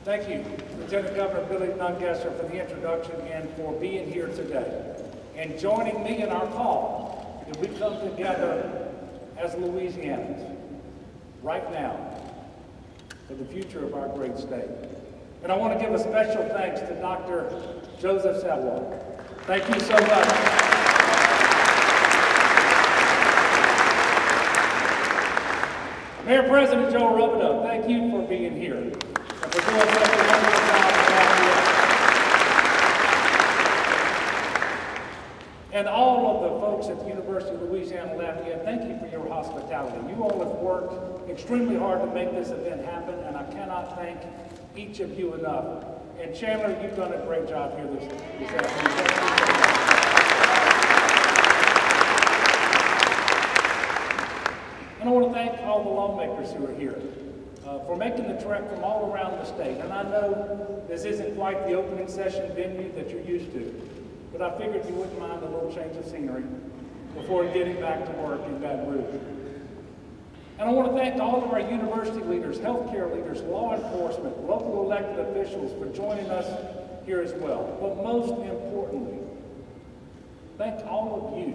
Thank you, Lieutenant Governor Billy Nungesser, for the introduction and for being here today and joining me in our call that we come together as Louisianans right now for the future of our great state. And I want to give a special thanks to Dr. Joseph Savoy. Thank you so much. Mayor President Joe Robideau, thank you for being here and for doing such a wonderful job around here. And all of the folks at the University of Louisiana Lafayette, thank you for your hospitality. You all have worked extremely hard to make this event happen, and I cannot thank each of you enough. And Chandler, you've done a great job here this afternoon. And I want to thank all the lawmakers who are here for making the trek from all around the state. And I know this isn't quite the opening session venue that you're used to, but I figured you wouldn't mind a little change of scenery before getting back to work in Baton Rouge. And I want to thank all of our university leaders, healthcare leaders, law enforcement, local elected officials for joining us here as well. But most importantly, thank all of you,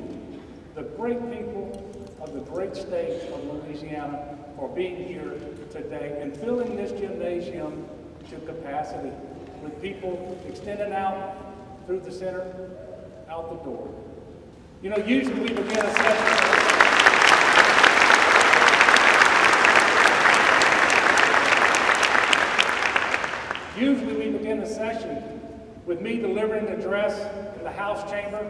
the great people of the great state of Louisiana, for being here today and filling this gymnasium to capacity with people extending out through the center, out the door. You know, usually we begin a session. Usually we begin a session with me delivering an address in the House chamber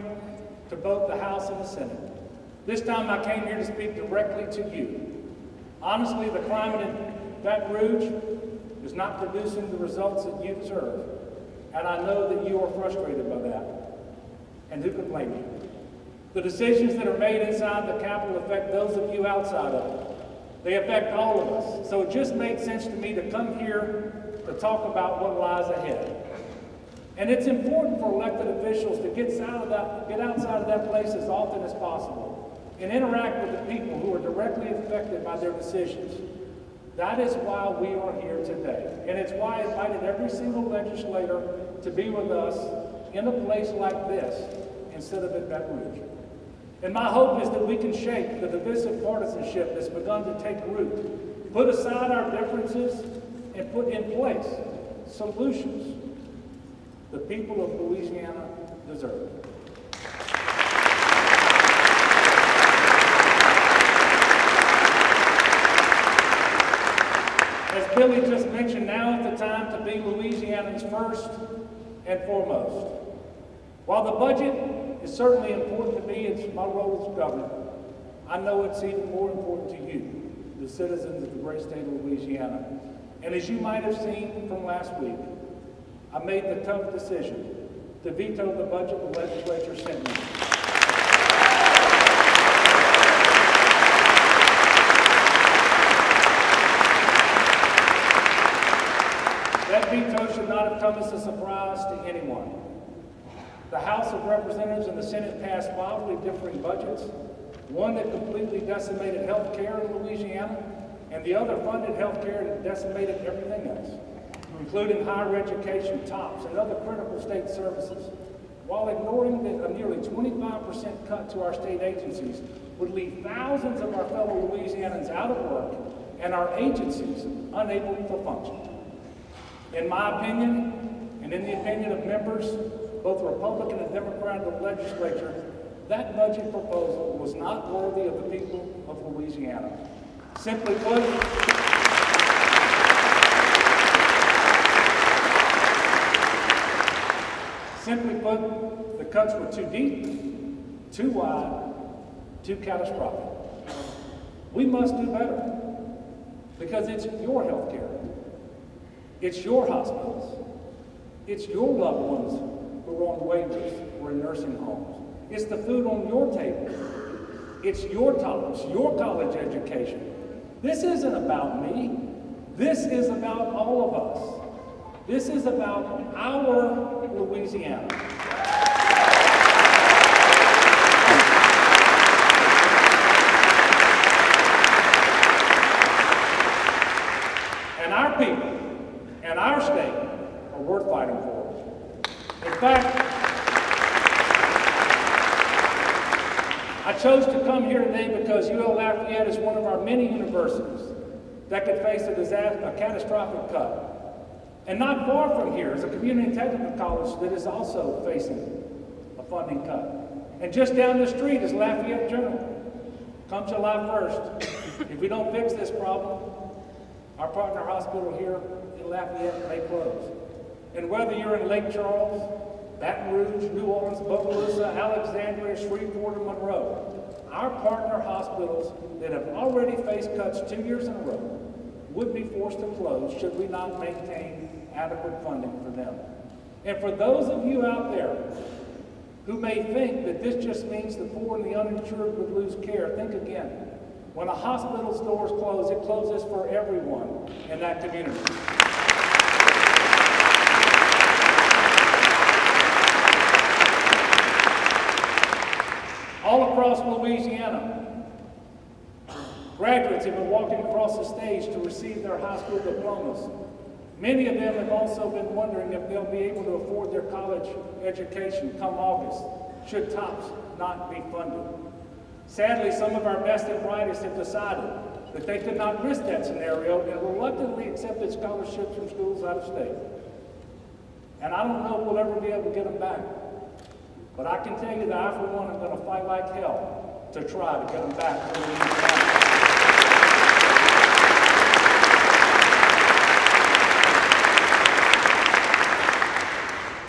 to both the House and the Senate. This time I came here to speak directly to you. Honestly, the climate in Baton Rouge is not producing the results that you deserve. And I know that you are frustrated by that. And who can blame you? The decisions that are made inside the Capitol affect those of you outside of it. They affect all of us. So it just made sense to me to come here to talk about what lies ahead. And it's important for elected officials to get outside of that place as often as possible and interact with the people who are directly affected by their decisions. That is why we are here today. And it's why I invited every single legislator to be with us in a place like this instead of in Baton Rouge. And my hope is that we can shake the divisive partisanship that's begun to take root, put aside our differences, and put in place solutions the people of Louisiana deserve. As Billy just mentioned, now is the time to be Louisianans first and foremost. While the budget is certainly important to me, it's my role as governor. I know it's even more important to you, the citizens of the great state of Louisiana. And as you might have seen from last week, I made the tough decision to veto the budget the legislature sent me. That veto should not have come as a surprise to anyone. The House of Representatives and the Senate passed wildly differing budgets, one that completely decimated health care in Louisiana, and the other funded health care that decimated everything else, including higher education, TOPS, and other critical state services, while ignoring that a nearly 25% cut to our state agencies would leave thousands of our fellow Louisianans out of work and our agencies unable to function. In my opinion, and in the opinion of members, both Republican and Democrat of the legislature, that budget proposal was not worthy of the people of Louisiana. Simply put, the cuts were too deep, too wide, too catastrophic. We must do better because it's your health care. It's your hospitals. It's your loved ones who are on waivers or in nursing homes. It's the food on your table. It's your tops, your college education. This isn't about me. This is about all of us. This is about our Louisiana. And our people and our state are worth fighting for. In fact, I chose to come here today because UL Lafayette is one of our many universities that could face a catastrophic cut. And not far from here is a community technical college that is also facing a funding cut. And just down the street is Lafayette General. Come July 1st, if we don't fix this problem, our partner hospital here in Lafayette may close. And whether you're in Lake Charles, Baton Rouge, New Orleans, Bogalusa, Alexandria, Shreveport, or Monroe, our partner hospitals that have already faced cuts 2 years in a row would be forced to close should we not maintain adequate funding for them. And for those of you out there who may think that this just means the poor and the uninsured would lose care, think again. When a hospital's doors close, it closes for everyone in that community. All across Louisiana, graduates have been walking across the stage to receive their high school diplomas. Many of them have also been wondering if they'll be able to afford their college education come August, should TOPS not be funded. Sadly, some of our best and brightest have decided that they could not risk that scenario and reluctantly accepted scholarships from schools out of state. And I don't know if we'll ever be able to get them back. But I can tell you that I, for one, am going to fight like hell to try to get them back.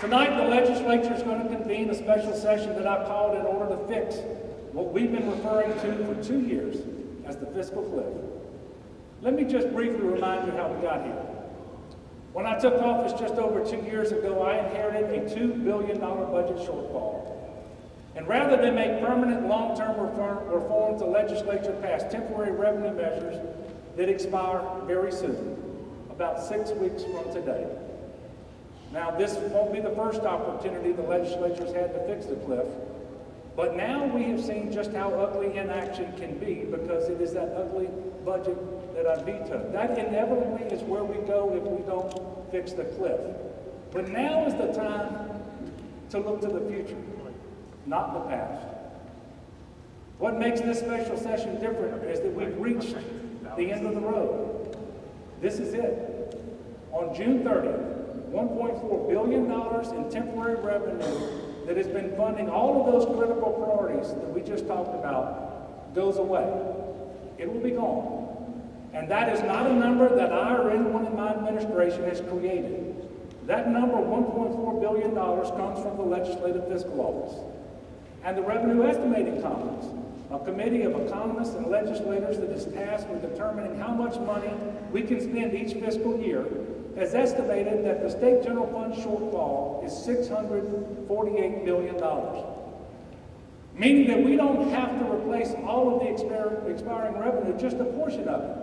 Tonight, the legislature is going to convene a special session that I called in order to fix what we've been referring to for 2 years as the fiscal cliff. Let me just briefly remind you how we got here. When I took office just over 2 years ago, I inherited a $2 billion budget shortfall. And rather than make permanent long-term reforms, the legislature passed temporary revenue measures that expire very soon, about 6 weeks from today. Now, this won't be the first opportunity the legislature's had to fix the cliff, but now we have seen just how ugly inaction can be because it is that ugly budget that I vetoed. That inevitably is where we go if we don't fix the cliff. But now is the time to look to the future, not the past. What makes this special session different is that we've reached the end of the road. This is it. On June 30th, $1.4 billion in temporary revenue that has been funding all of those critical priorities that we just talked about goes away. It will be gone. And that is not a number that I or anyone in my administration has created. That number, $1.4 billion, comes from the Legislative Fiscal Office and the Revenue Estimating Conference, a committee of economists and legislators that is tasked with determining how much money we can spend each fiscal year, has estimated that the state general fund shortfall is $648 million. Meaning that we don't have to replace all of the expiring revenue, just a portion of it.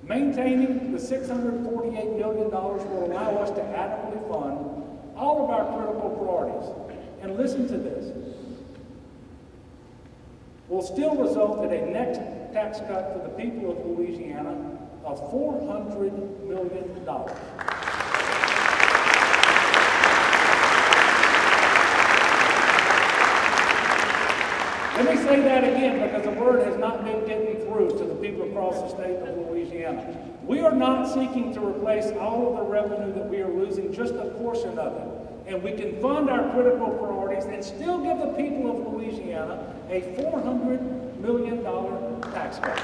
Maintaining the $648 million will allow us to adequately fund all of our critical priorities. And listen to this. Will still result in a net tax cut for the people of Louisiana of $400 million. Let me say that again because the word has not been getting through to the people across the state of Louisiana. We are not seeking to replace all of the revenue that we are losing, just a portion of it. And we can fund our critical priorities and still give the people of Louisiana a $400 million tax cut.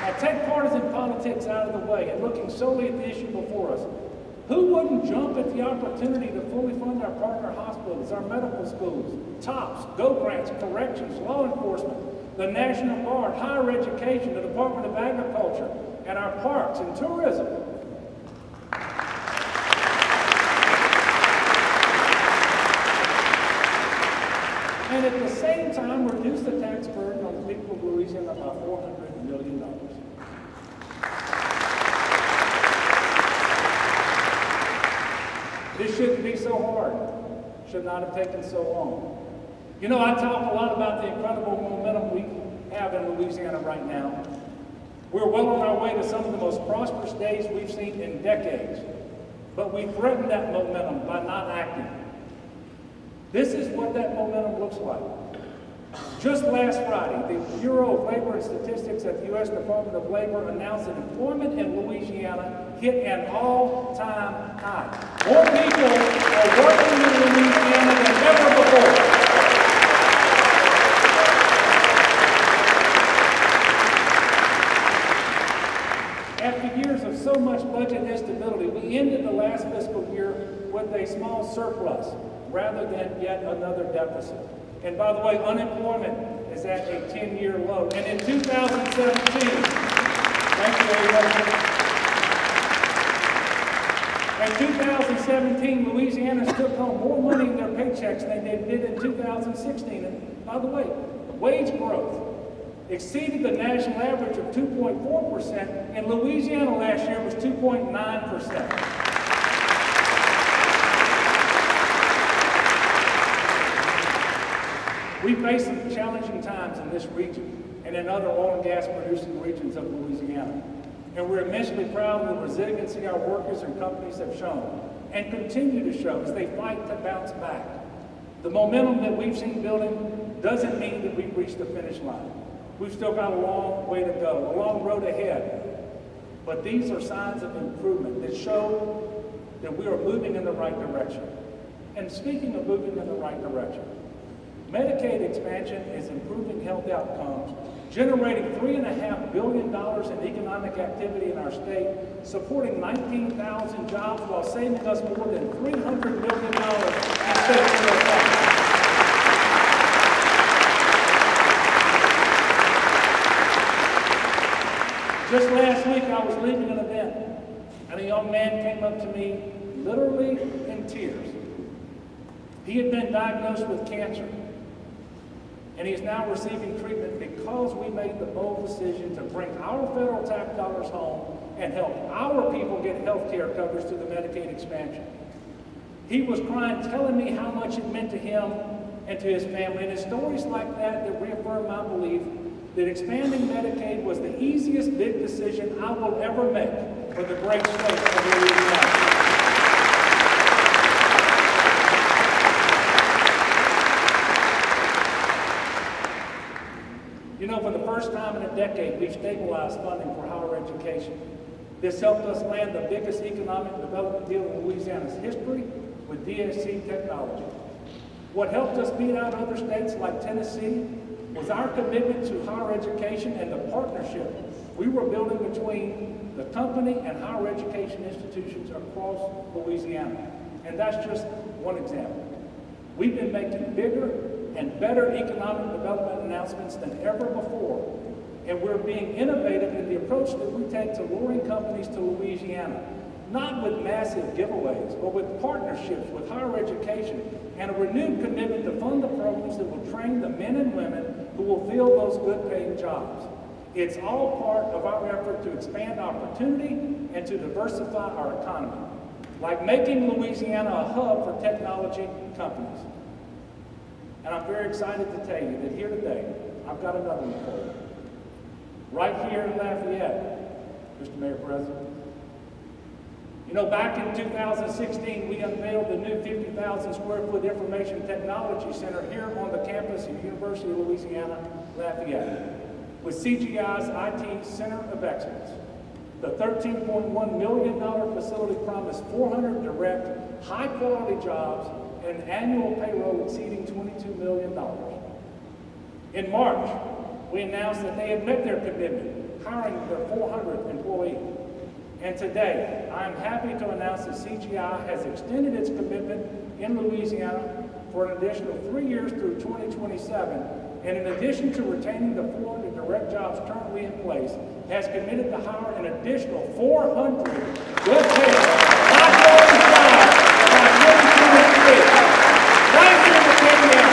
Now, take partisan politics out of the way and looking solely at the issue before us. Who wouldn't jump at the opportunity to fully fund our partner hospitals, our medical schools, TOPS, GO grants, corrections, law enforcement, the National Guard, higher education, the Department of Agriculture, and our parks and tourism? And at the same time, reduce the tax burden on the people of Louisiana by $400 million. This shouldn't be so hard. Should not have taken so long. You know, I talk a lot about the incredible momentum we have in Louisiana right now. We're well on our way to some of the most prosperous days we've seen in decades, but we threaten that momentum by not acting. This is what that momentum looks like. Just last Friday, the Bureau of Labor and Statistics at the U.S. Department of Labor announced that employment in Louisiana hit an all-time high. More people are working in Louisiana than ever before. After years of so much budget instability, we ended the last fiscal year with a small surplus rather than yet another deficit. And by the way, unemployment is at a 10-year low. And in 2017, thank you everybody. In 2017, Louisianans took home more money in their paychecks than they did in 2016. And by the way, wage growth exceeded the national average of 2.4%, and Louisiana last year was 2.9%. We face some challenging times in this region and in other oil and gas producing regions of Louisiana. And we're immensely proud of the resiliency our workers and companies have shown and continue to show as they fight to bounce back. The momentum that we've seen building doesn't mean that we've reached the finish line. We've still got a long way to go, a long road ahead. But these are signs of improvement that show that we are moving in the right direction. And speaking of moving in the right direction, Medicaid expansion is improving health outcomes, generating $3.5 billion in economic activity in our state, supporting 19,000 jobs while saving us more than $300 million in state federal taxes. Just last week, I was leaving an event, and a young man came up to me, literally in tears. He had been diagnosed with cancer, and he is now receiving treatment because we made the bold decision to bring our federal tax dollars home and help our people get health care coverage through the Medicaid expansion. He was crying, telling me how much it meant to him and to his family, and it's stories like that that reaffirm my belief that expanding Medicaid was the easiest big decision I will ever make for the great state of Louisiana. You know, for the first time in a decade, we've stabilized funding for higher education. This helped us land the biggest economic development deal in Louisiana's history with DSC technology. What helped us beat out other states like Tennessee was our commitment to higher education and the partnership we were building between the company and higher education institutions across Louisiana. And that's just one example. We've been making bigger and better economic development announcements than ever before, and we're being innovative in the approach that we take to luring companies to Louisiana, not with massive giveaways, but with partnerships with higher education and a renewed commitment to fund the programs that will train the men and women who will fill those good-paying jobs. It's all part of our effort to expand opportunity and to diversify our economy, like making Louisiana a hub for technology companies. And I'm very excited to tell you that here today, I've got another one for you. Right here in Lafayette, Mr. Mayor President. You know, back in 2016, we unveiled the new 50,000 square foot Information Technology Center here on the campus of University of Louisiana, Lafayette, with CGI's IT Center of Excellence. The $13.1 million facility promised 400 direct, high-quality jobs and an annual payroll exceeding $22 million. In March, we announced that they had met their commitment, hiring their 400th employee. And today, I'm happy to announce that CGI has extended its commitment in Louisiana for an additional 3 years through 2027, and in addition to retaining the 400 direct jobs currently in place, has committed to hire an additional 400 good-paying, high-quality jobs by 2023. Thank you for taking me out.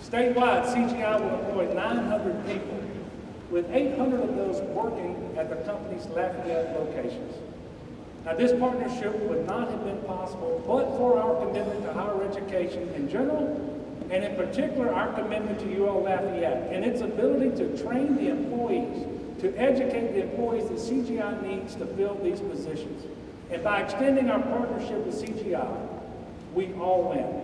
Statewide, CGI will employ 900 people, with 800 of those working at the company's Lafayette locations. Now, this partnership would not have been possible but for our commitment to higher education in general, and in particular, our commitment to UL Lafayette and its ability to train the employees, to educate the employees that CGI needs to fill these positions. And by extending our partnership with CGI, we all win.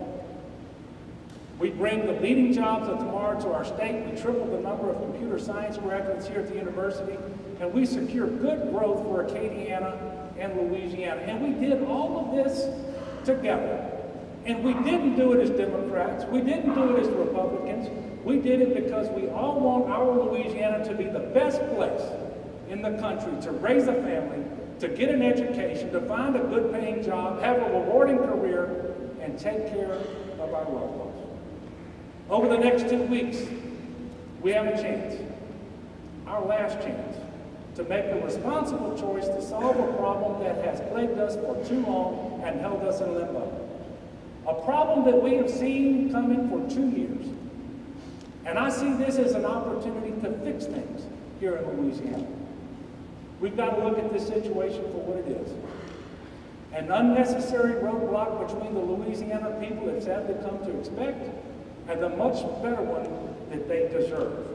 We bring the leading jobs of tomorrow to our state. We triple the number of computer science graduates here at the university, and we secure good growth for Acadiana and Louisiana. And we did all of this together. And we didn't do it as Democrats. We didn't do it as Republicans. We did it because we all want our Louisiana to be the best place in the country to raise a family, to get an education, to find a good paying job, have a rewarding career, and take care of our loved ones. Over the next 2 weeks, we have a chance, our last chance, to make a responsible choice to solve a problem that has plagued us for too long and held us in limbo. A problem that we have seen coming for 2 years. And I see this as an opportunity to fix things here in Louisiana. We've got to look at this situation for what it is. An unnecessary roadblock between the Louisiana people have sadly come to expect, and the much better one that they deserve.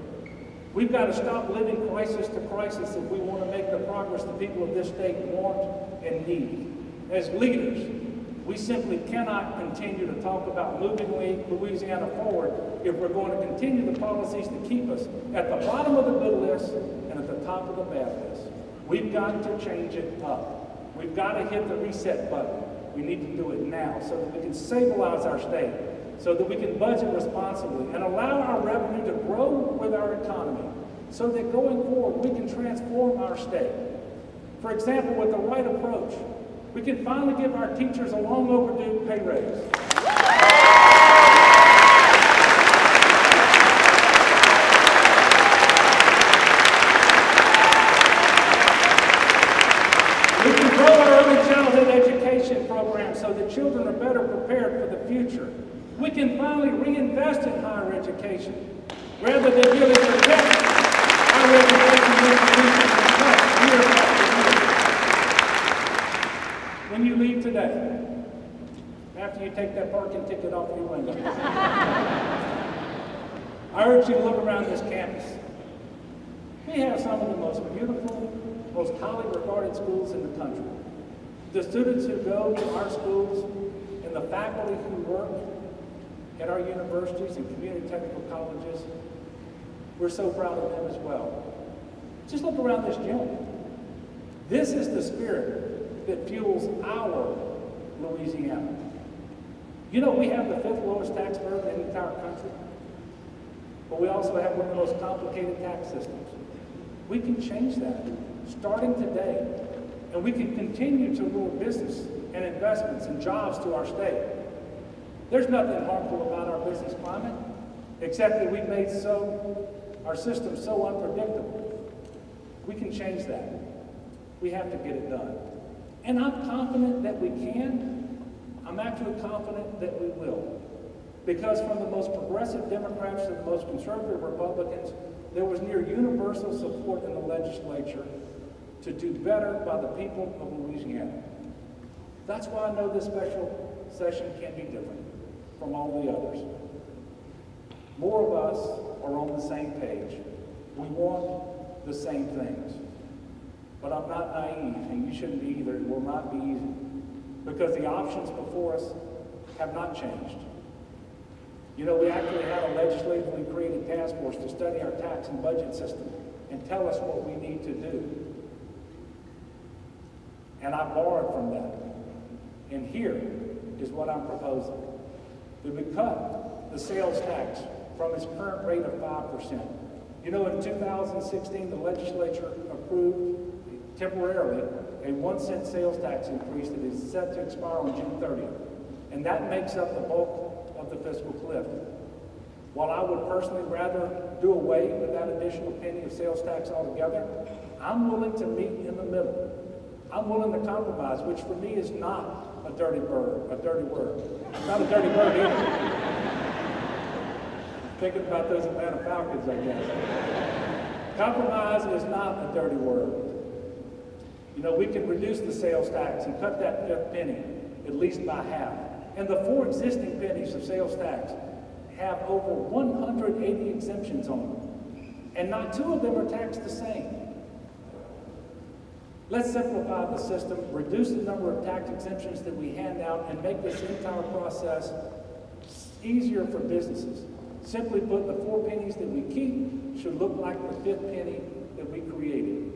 We've got to stop living crisis to crisis if we want to make the progress the people of this state want and need. As leaders, we simply cannot continue to talk about moving Louisiana forward if we're going to continue the policies that keep us at the bottom of the good list and at the top of the bad list. We've got to change it up. We've got to hit the reset button. We need to do it now so that we can stabilize our state, so that we can budget responsibly and allow our revenue to grow with our economy, so that going forward we can transform our state. For example, with the right approach, we can finally give our teachers a long overdue pay raise. We can grow our early childhood education program so that children are better prepared for the future. We can finally reinvest in higher education rather than really protect higher education institutions and cuts year after year. When you leave today, after you take that parking ticket off your window, I urge you to look around this campus. We have some of the most beautiful, most highly regarded schools in the country. The students who go to our schools and the faculty who work at our universities and community technical colleges, we're so proud of them as well. Just look around this gym. This is the spirit that fuels our Louisiana. You know, we have the 5th lowest tax burden in the entire country, but we also have one of the most complicated tax systems. We can change that starting today, and we can continue to lure business and investments and jobs to our state. There's nothing harmful about our business climate, except that we've made our system so unpredictable. We can change that. We have to get it done. And I'm confident that we can. I'm actually confident that we will. Because from the most progressive Democrats to the most conservative Republicans, there was near universal support in the legislature to do better by the people of Louisiana. That's why I know this special session can be different from all the others. More of us are on the same page. We want the same things. But I'm not naive, and you shouldn't be either. It will not be easy, because the options before us have not changed. You know, we actually had a legislatively created task force to study our tax and budget system and tell us what we need to do. And I borrowed from that. And here is what I'm proposing. That we cut the sales tax from its current rate of 5%. You know, in 2016, the legislature approved temporarily a 1-cent sales tax increase that is set to expire on June 30th. And that makes up the bulk of the fiscal cliff. While I would personally rather do away with that additional penny of sales tax altogether, I'm willing to meet in the middle. I'm willing to compromise, which for me is not a dirty word. Not a dirty word either. Thinking about those Atlanta Falcons, I guess. Compromise is not a dirty word. You know, we can reduce the sales tax and cut that fifth penny at least by half. And the 4 existing pennies of sales tax have over 180 exemptions on them. And not 2 of them are taxed the same. Let's simplify the system, reduce the number of tax exemptions that we hand out, and make this entire process easier for businesses. Simply put, the 4 pennies that we keep should look like the 5th penny that we created.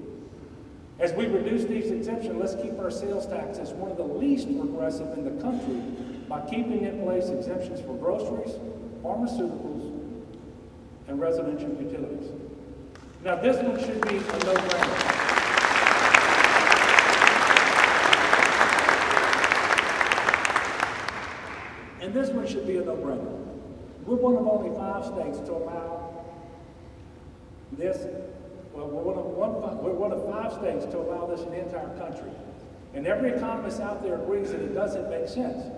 As we reduce these exemptions, let's keep our sales tax as one of the least regressive in the country by keeping in place exemptions for groceries, pharmaceuticals, and residential utilities. Now, this one should be a no-brainer. And this one should be a no-brainer. We're one of only 5 states to allow this. Well, we're one of 5 states to allow this in the entire country. And every economist out there agrees that it doesn't make sense.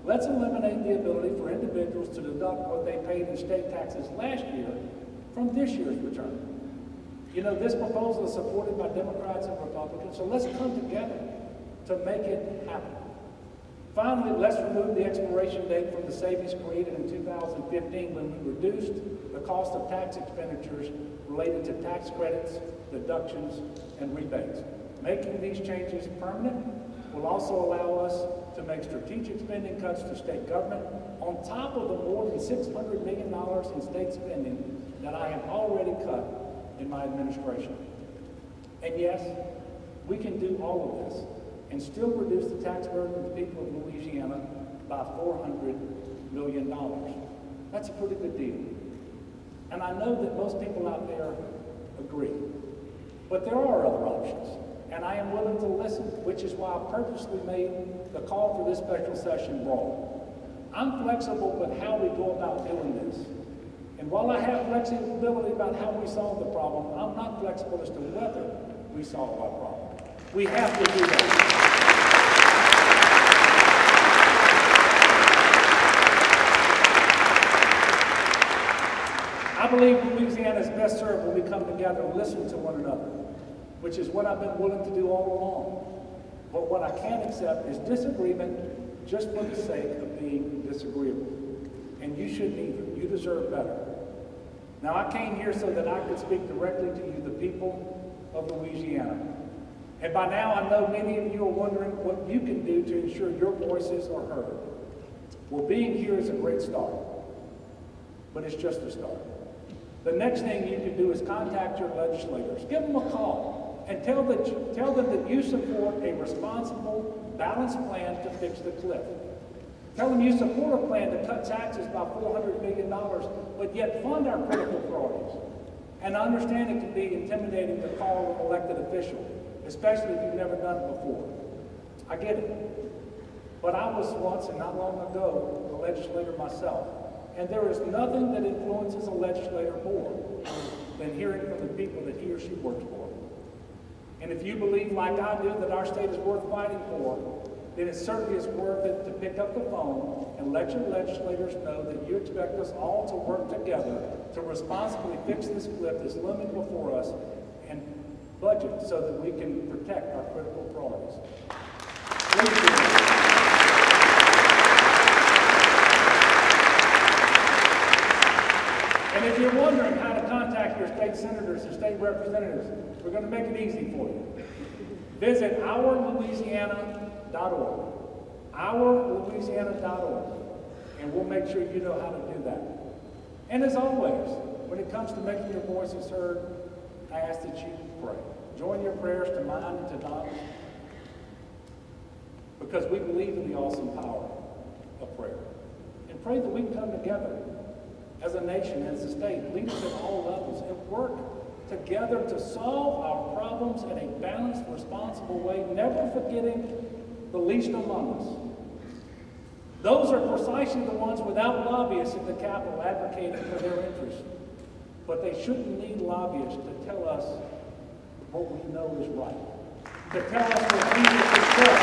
Let's eliminate the ability for individuals to deduct what they paid in state taxes last year from this year's return. You know, this proposal is supported by Democrats and Republicans, so let's come together to make it happen. Finally, let's remove the expiration date from the savings created in 2015 when we reduced the cost of tax expenditures related to tax credits, deductions, and rebates. Making these changes permanent will also allow us to make strategic spending cuts to state government on top of the more than $600 million in state spending that I have already cut in my administration. And yes, we can do all of this and still reduce the tax burden of the people of Louisiana by $400 million. That's a pretty good deal. And I know that most people out there agree. But there are other options, and I am willing to listen, which is why I purposely made the call for this special session broad. I'm flexible with how we go about doing this. And while I have flexibility about how we solve the problem, I'm not flexible as to whether we solve our problem. We have to do that. I believe Louisiana is best served when we come together and listen to one another, which is what I've been willing to do all along. But what I can't accept is disagreement just for the sake of being disagreeable. And you shouldn't either. You deserve better. Now, I came here so that I could speak directly to you, the people of Louisiana. And by now, I know many of you are wondering what you can do to ensure your voices are heard. Well, being here is a great start, but it's just a start. The next thing you can do is contact your legislators. Give them a call and tell them that you support a responsible, balanced plan to fix the cliff. Tell them you support a plan to cut taxes by $400 million, but yet fund our critical priorities. And I understand it can be intimidating to call an elected official, especially if you've never done it before. I get it. But I was once, and not long ago, a legislator myself. And there is nothing that influences a legislator more than hearing from the people that he or she works for. And if you believe, like I do, that our state is worth fighting for, then it certainly is worth it to pick up the phone and let your legislators know that you expect us all to work together to responsibly fix this cliff that's looming before us and budget so that we can protect our critical priorities. Please do that. And if you're wondering how to contact your state senators and state representatives, we're going to make it easy for you. Visit ourlouisiana.org, ourlouisiana.org, and we'll make sure you know how to do that. And as always, when it comes to making your voices heard, I ask that you pray. Join your prayers to mine and to Donna's, because we believe in the awesome power of prayer. And pray that we can come together as a nation, as a state, leaders at all levels, and work together to solve our problems in a balanced, responsible way, never forgetting the least among us. Those are precisely the ones without lobbyists at the Capitol advocating for their interests. But they shouldn't need lobbyists to tell us what we know is right, to tell us what Jesus has said.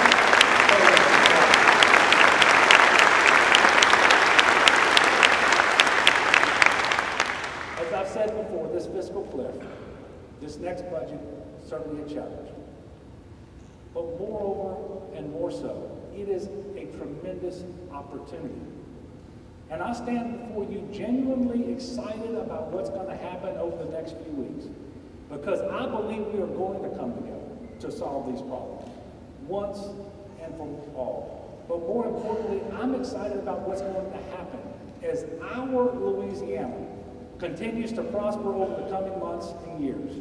this next budget is certainly a challenge. But moreover and more so, it is a tremendous opportunity. And I stand before you genuinely excited about what's going to happen over the next few weeks, because I believe we are going to come together to solve these problems once and for all. But more importantly, I'm excited about what's going to happen as our Louisiana continues to prosper over the coming months and years.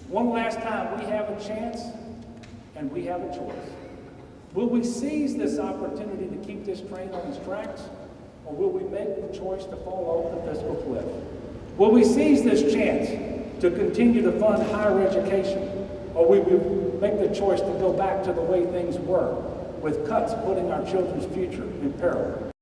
One last time, we have a chance and we have a choice. Will we seize this opportunity to keep this train on its tracks, or will we make the choice to fall off the fiscal cliff? Will we seize this chance to continue to fund higher education, or will we make the choice to go back to the way things were, with cuts putting our children's future in peril?